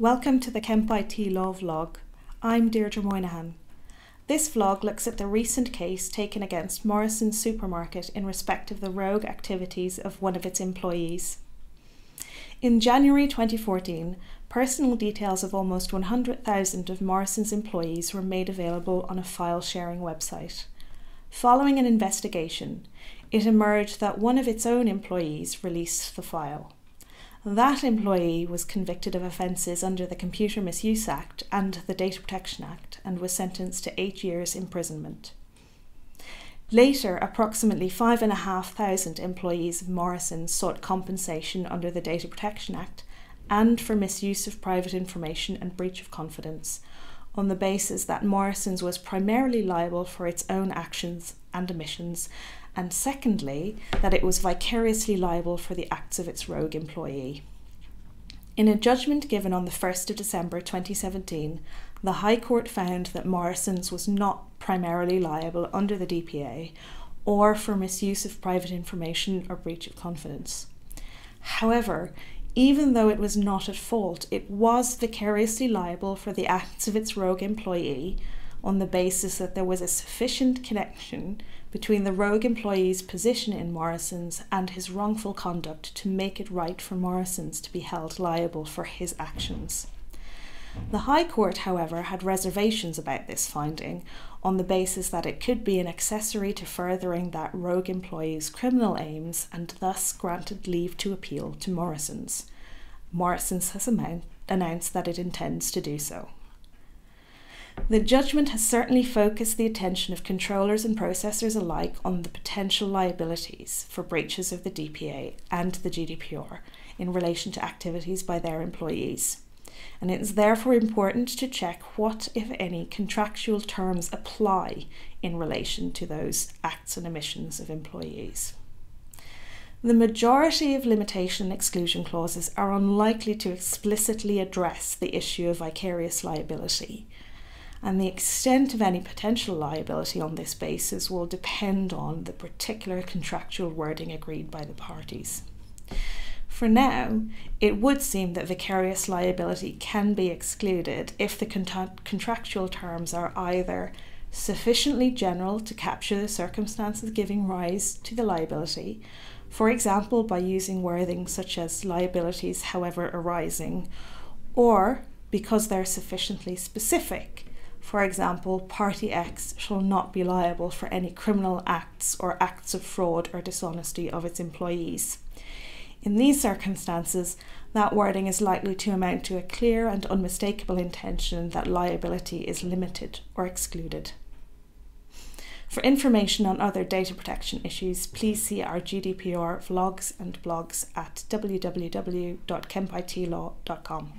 Welcome to the Kemp IT Law vlog. I'm Deirdre Moynihan. This vlog looks at the recent case taken against Morrisons Supermarket in respect of the rogue activities of one of its employees. In January 2014, personal details of almost 100,000 of Morrisons employees were made available on a file-sharing website. Following an investigation, it emerged that one of its own employees released the file. That employee was convicted of offences under the Computer Misuse Act and the Data Protection Act and was sentenced to 8 years imprisonment. Later, approximately 5,500 employees of Morrisons sought compensation under the Data Protection Act and for misuse of private information and breach of confidence, on the basis that Morrisons was primarily liable for its own actions and omissions, and secondly, that it was vicariously liable for the acts of its rogue employee. In a judgment given on the 1st of December 2017, the High Court found that Morrisons was not primarily liable under the DPA or for misuse of private information or breach of confidence. However, even though it was not at fault, it was vicariously liable for the acts of its rogue employee on the basis that there was a sufficient connection between the rogue employee's position in Morrisons and his wrongful conduct to make it right for Morrisons to be held liable for his actions. The High Court, however, had reservations about this finding on the basis that it could be an accessory to furthering that rogue employee's criminal aims and thus granted leave to appeal to Morrisons. Morrisons has announced that it intends to do so. The judgment has certainly focused the attention of controllers and processors alike on the potential liabilities for breaches of the DPA and the GDPR in relation to activities by their employees. And it is therefore important to check what, if any, contractual terms apply in relation to those acts and omissions of employees. The majority of limitation and exclusion clauses are unlikely to explicitly address the issue of vicarious liability, and the extent of any potential liability on this basis will depend on the particular contractual wording agreed by the parties. For now, it would seem that vicarious liability can be excluded if the contractual terms are either sufficiently general to capture the circumstances giving rise to the liability, for example by using wording such as liabilities however arising, or because they're sufficiently specific. For example, Party X shall not be liable for any criminal acts or acts of fraud or dishonesty of its employees. In these circumstances, that wording is likely to amount to a clear and unmistakable intention that liability is limited or excluded. For information on other data protection issues, please see our GDPR vlogs and blogs at www.kempitlaw.com.